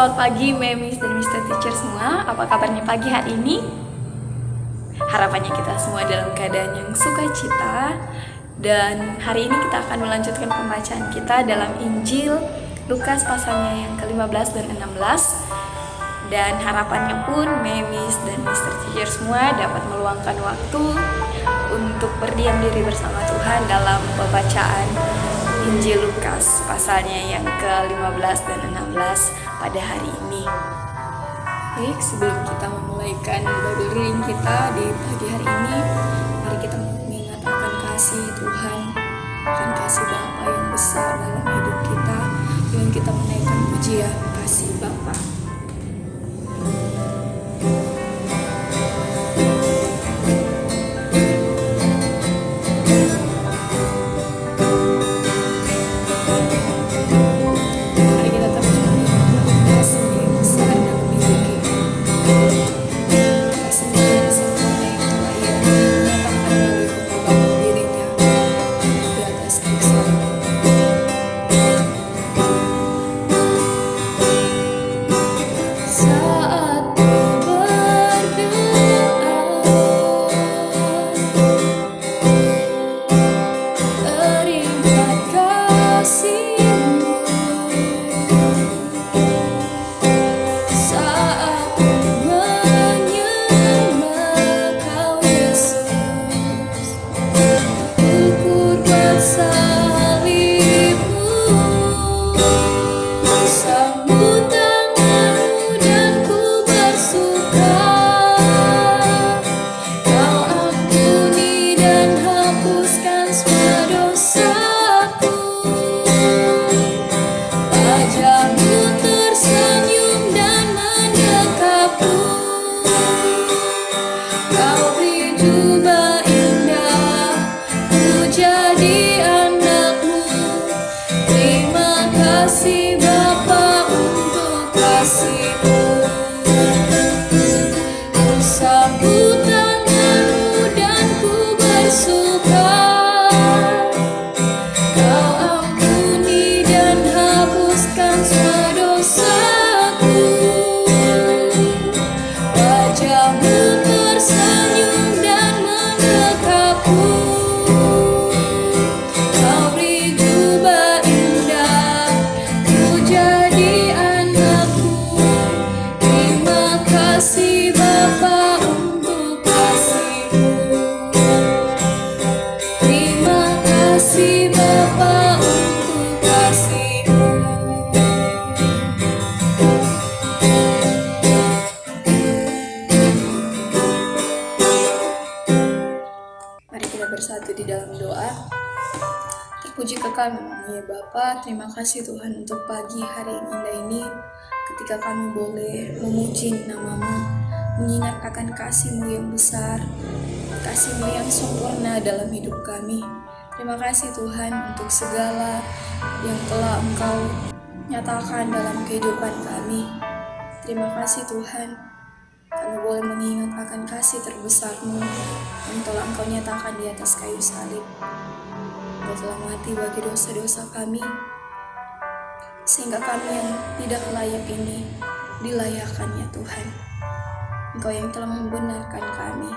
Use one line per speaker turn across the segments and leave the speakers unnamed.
Selamat pagi Memis dan Mr. Teacher semua. Apa kabarnya pagi hari ini? Harapannya kita semua dalam keadaan yang sukacita. Dan hari ini kita akan melanjutkan pembacaan kita dalam Injil Lukas pasalnya yang ke-15 dan 16. Dan harapannya pun Memis dan Mr. Teacher semua dapat meluangkan waktu untuk berdiam diri bersama Tuhan dalam pembacaan Injil Lukas pasalnya yang ke-15 dan 16 pada hari ini. Baik, sebelum kita memulaikan Bible reading kita di pagi hari ini, mari kita mengingat akan kasih Tuhan, akan kasih Bapa yang besar dalam hidup kita, dengan kita menaikkan pujian kasih Bapa. Bersatu di dalam doa. Terpuji Kekal memang ya Bapa, terima kasih Tuhan untuk pagi hari yang indah ini, ketika kami boleh memuji nama-Mu, mengingat akan kasih-Mu yang besar, kasih-Mu yang sempurna dalam hidup kami. Terima kasih Tuhan untuk segala yang telah Engkau nyatakan dalam kehidupan kami. Terima kasih Tuhan, kami boleh mengingat akan kasih terbesar-Mu yang telah Engkau nyatakan di atas kayu salib. Engkau telah mati bagi dosa-dosa kami, sehingga kami yang tidak layak ini dilayakkan ya Tuhan. Engkau yang telah membenarkan kami,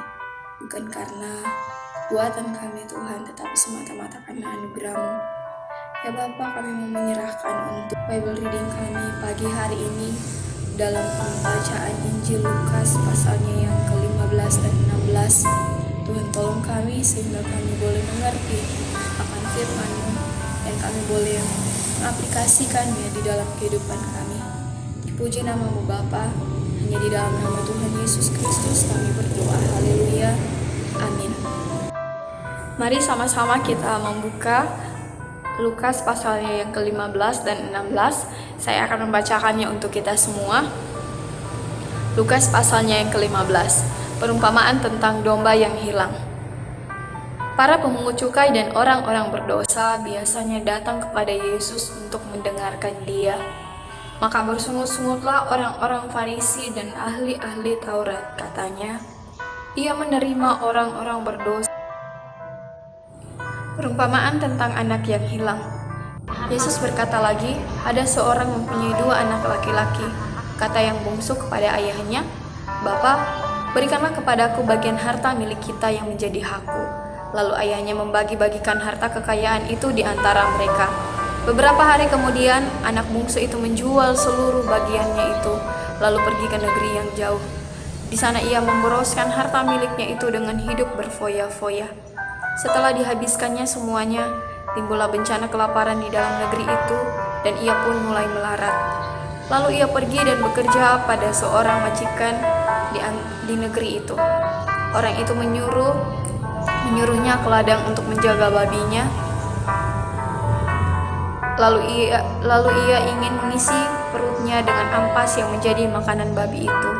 bukan karena buatan kami Tuhan, tetapi semata-mata karena anugerah-Mu. Ya Bapa, kami mau menyerahkan untuk Bible reading kami pagi hari ini dalam pembacaan Injil Lukas pasalnya yang ke-15 dan 16. Tuhan tolong kami sehingga kami boleh mengerti akan firman-Mu dan kami boleh mengaplikasikannya di dalam kehidupan kami. Dipuji nama-Mu Bapa, hanya di dalam nama Tuhan Yesus Kristus kami berdoa. Haleluya. Amin. Mari sama-sama kita membuka Lukas pasalnya yang ke-15 dan 16. Saya akan membacakannya untuk kita semua. Lukas pasalnya yang ke-15. Perumpamaan tentang domba yang hilang. Para pemungut cukai dan orang-orang berdosa biasanya datang kepada Yesus untuk mendengarkan Dia. Maka bersungut-sungutlah orang-orang Farisi dan ahli-ahli Taurat, katanya, Ia menerima orang-orang berdosa. Perumpamaan tentang anak yang hilang. Yesus berkata lagi, ada seorang mempunyai 2 anak laki-laki. Kata yang bungsu kepada ayahnya, "Bapa, berikanlah kepadaku bagian harta milik kita yang menjadi hakku." Lalu ayahnya membagi-bagikan harta kekayaan itu di antara mereka. Beberapa hari kemudian, anak bungsu itu menjual seluruh bagiannya itu, lalu pergi ke negeri yang jauh. Di sana ia memboroskan harta miliknya itu dengan hidup berfoya-foya. Setelah dihabiskannya semuanya, timbullah bencana kelaparan di dalam negeri itu, dan ia pun mulai melarat. Lalu ia pergi dan bekerja pada seorang majikan di negeri itu. Orang itu menyuruhnya ke ladang untuk menjaga babinya. Lalu ia ingin mengisi perutnya dengan ampas yang menjadi makanan babi itu,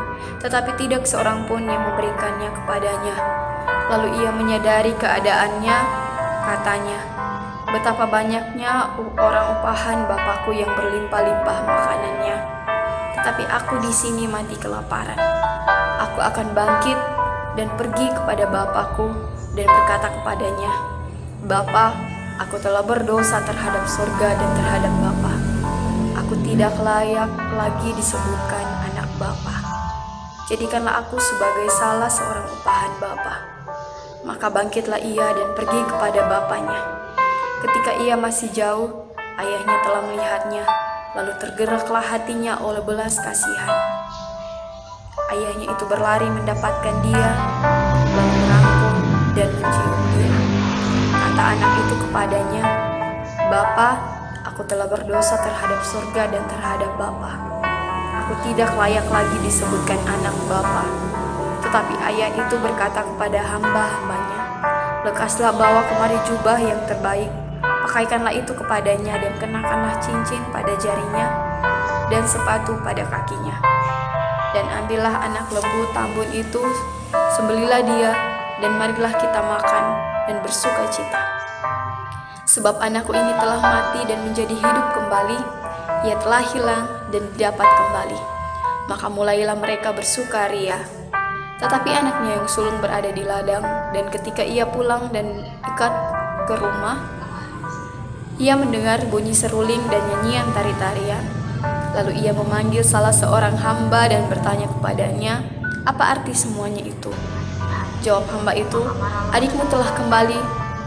tetapi tidak seorang pun yang memberikannya kepadanya. Lalu ia menyadari keadaannya, katanya, "Betapa banyaknya orang upahan bapakku yang berlimpah-limpah makanannya, tetapi aku di sini mati kelaparan. Aku akan bangkit dan pergi kepada bapakku dan berkata kepadanya, 'Bapa, aku telah berdosa terhadap surga dan terhadap Bapa. Aku tidak layak lagi disebutkan anak Bapa. Jadikanlah aku sebagai salah seorang upahan Bapa.' Maka bangkitlah ia dan pergi kepada bapaknya. Ketika ia masih jauh, ayahnya telah melihatnya, lalu tergeraklah hatinya oleh belas kasihan. Ayahnya itu berlari mendapatkan dia, lalu merangkul dan mencium dia. Kata anak itu kepadanya, 'Bapa, aku telah berdosa terhadap surga dan terhadap Bapa. Aku tidak layak lagi disebutkan anak Bapa.' Tetapi ayah itu berkata kepada hamba-hambanya, 'Lekaslah bawa kemari jubah yang terbaik, pakaikanlah itu kepadanya dan kenakanlah cincin pada jarinya dan sepatu pada kakinya. Dan ambillah anak lembu tambun itu, sembelilah dia, dan marilah kita makan dan bersuka cita. Sebab anakku ini telah mati dan menjadi hidup kembali, ia telah hilang dan dapat kembali.' Maka mulailah mereka bersukaria. Tetapi anaknya yang sulung berada di ladang, dan ketika ia pulang dan dekat ke rumah, ia mendengar bunyi seruling dan nyanyian tari-tarian. Lalu ia memanggil salah seorang hamba dan bertanya kepadanya, 'Apa arti semuanya itu?' Jawab hamba itu, 'Adikmu telah kembali,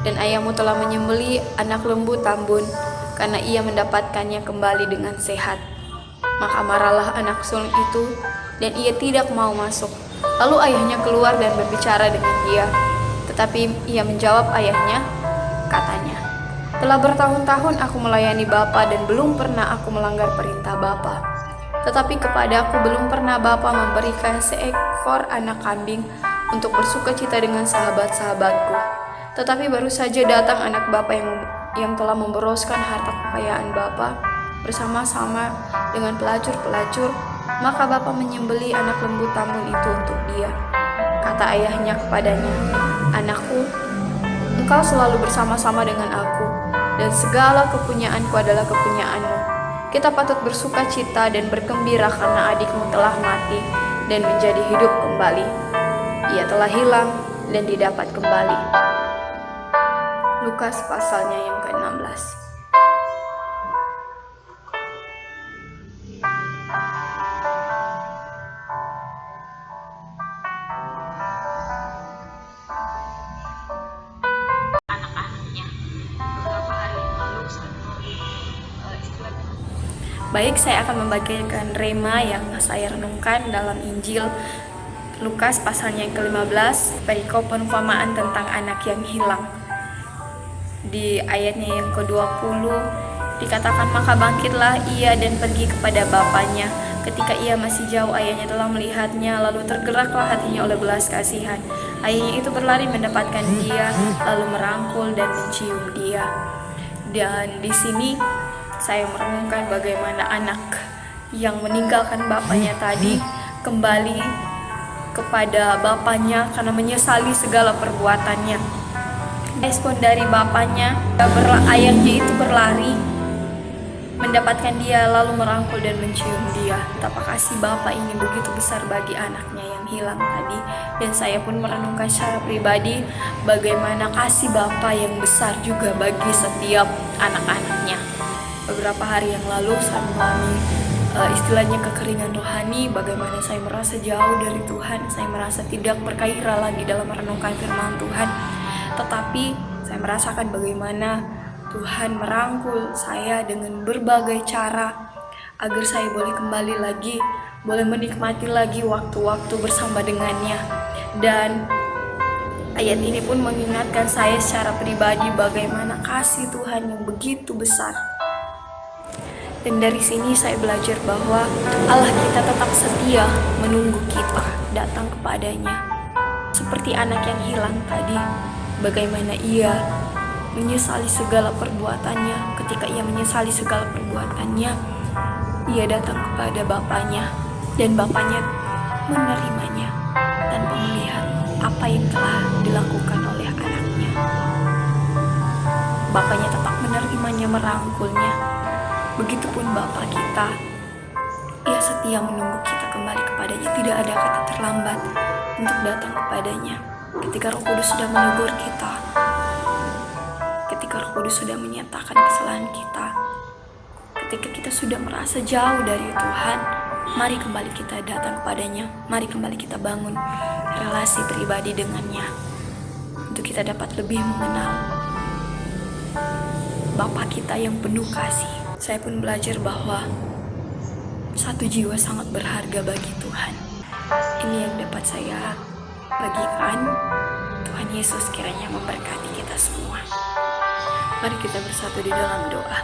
dan ayahmu telah menyembelih anak lembu tambun, karena ia mendapatkannya kembali dengan sehat.' Maka marahlah anak sulung itu, dan ia tidak mau masuk. Lalu ayahnya keluar dan berbicara dengan dia. Tetapi ia menjawab ayahnya, katanya, 'Telah bertahun-tahun aku melayani Bapa dan belum pernah aku melanggar perintah Bapa. Tetapi kepadaku belum pernah Bapa memberikan seekor anak kambing untuk bersuka cita dengan sahabat-sahabatku. Tetapi baru saja datang anak Bapa yang telah memboroskan harta kekayaan Bapa bersama-sama dengan pelacur-pelacur, maka Bapa menyembelih anak lembu tambun itu untuk dia.' Kata ayahnya kepadanya, 'Anakku, engkau selalu bersama-sama dengan aku, dan segala kepunyaanku adalah kepunyaanmu. Kita patut bersuka cita dan bergembira karena adikmu telah mati dan menjadi hidup kembali. Ia telah hilang dan didapat kembali.'" Lukas pasalnya yang ke-16. Baik, saya akan membagikan rema yang saya renungkan dalam Injil Lukas pasalnya yang ke-15, perikop perumpamaan tentang anak yang hilang. Di ayatnya yang ke-20 dikatakan, "Maka bangkitlah ia dan pergi kepada bapaknya. Ketika ia masih jauh, ayahnya telah melihatnya, lalu tergeraklah hatinya oleh belas kasihan. Ayahnya itu berlari mendapatkan dia, lalu merangkul dan mencium dia." Dan di sini saya merenungkan bagaimana anak yang meninggalkan bapaknya tadi kembali kepada bapaknya karena menyesali segala perbuatannya. Respon dari bapaknya, ayahnya itu berlari mendapatkan dia, lalu merangkul dan mencium dia. Betapa kasih bapak ini begitu besar bagi anaknya yang hilang tadi. Dan saya pun merenungkan secara pribadi bagaimana kasih bapak yang besar juga bagi setiap anak-anaknya. Beberapa hari yang lalu saya mengalami istilahnya kekeringan rohani, bagaimana saya merasa jauh dari Tuhan, saya merasa tidak bergairah lagi dalam merenungkan firman Tuhan. Tetapi saya merasakan bagaimana Tuhan merangkul saya dengan berbagai cara agar saya boleh kembali lagi, boleh menikmati lagi waktu-waktu bersama dengannya. Dan ayat ini pun mengingatkan saya secara pribadi bagaimana kasih Tuhan yang begitu besar. Dan dari sini saya belajar bahwa Allah kita tetap setia menunggu kita datang kepadanya. Seperti anak yang hilang tadi, bagaimana ia menyesali segala perbuatannya. Ketika ia menyesali segala perbuatannya, ia datang kepada bapaknya, dan bapaknya menerimanya tanpa melihat apa yang telah dilakukan oleh anaknya. Bapaknya tetap menerimanya, merangkulnya. Begitupun Bapa kita, ia setia menunggu kita kembali kepadanya. Tidak ada kata terlambat untuk datang kepadanya. Ketika Roh Kudus sudah menegur kita, ketika Roh Kudus sudah menyatakan kesalahan kita, ketika kita sudah merasa jauh dari Tuhan, mari kembali kita datang kepadanya. Mari kembali kita bangun relasi pribadi dengannya, untuk kita dapat lebih mengenal Bapa kita yang penuh kasih. Saya pun belajar bahwa satu jiwa sangat berharga bagi Tuhan. Ini yang dapat saya bagikan. Tuhan Yesus kiranya memberkati kita semua. Mari kita bersatu di dalam doa.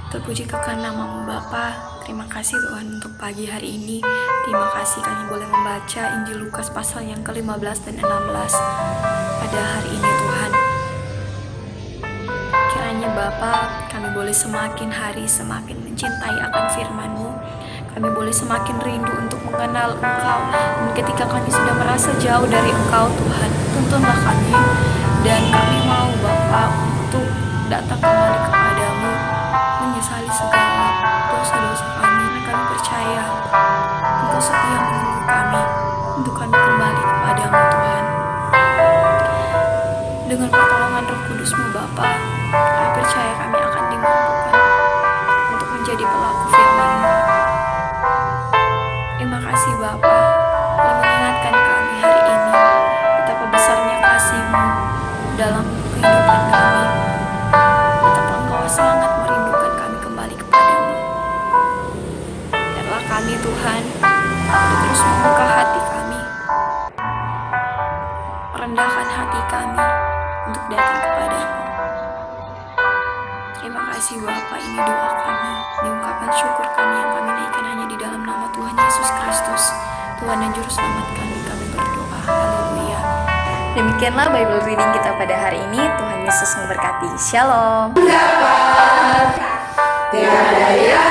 Terpuji kekal nama-Mu Bapa. Terima kasih Tuhan untuk pagi hari ini. Terima kasih kami boleh membaca Injil Lukas pasal yang ke-15 dan 16 pada hari ini Tuhan. Kiranya Bapa, kami boleh semakin hari semakin mencintai akan firman-Mu. Kami boleh semakin rindu untuk mengenal Engkau. Dan ketika kami sudah merasa jauh dari Engkau Tuhan, tuntunlah kami. Dan kami mau Bapa untuk datang kembali kepada-Mu, menyesali segala dosa-dosa kami. Dan kami percaya Engkau setia menunggu kami untuk kami kembali kepada-Mu Tuhan. Dengan pertolongan Roh Kudus-Mu Bapa, kami percaya kami akan dimampukan untuk menjadi pelaku firman-Mu. Terima kasih Bapa telah mengingatkan kami hari ini betapa besarnya kasih-Mu dalam kehidupan kami. Betapa Engkau sangat merindukan kami kembali kepada-Mu. Biarlah kami Tuhan terus membuka hati kami, merendahkan hati kami untuk datang kepada-Mu. Terima kasih Bapa, ini doa kami, diungkapkan syukur kami yang kami naikkan hanya di dalam nama Tuhan Yesus Kristus, Tuhan dan Juru Selamat kami berdoa. Haleluya. Demikianlah Bible reading kita pada hari ini. Tuhan Yesus memberkati. Shalom.
Tiada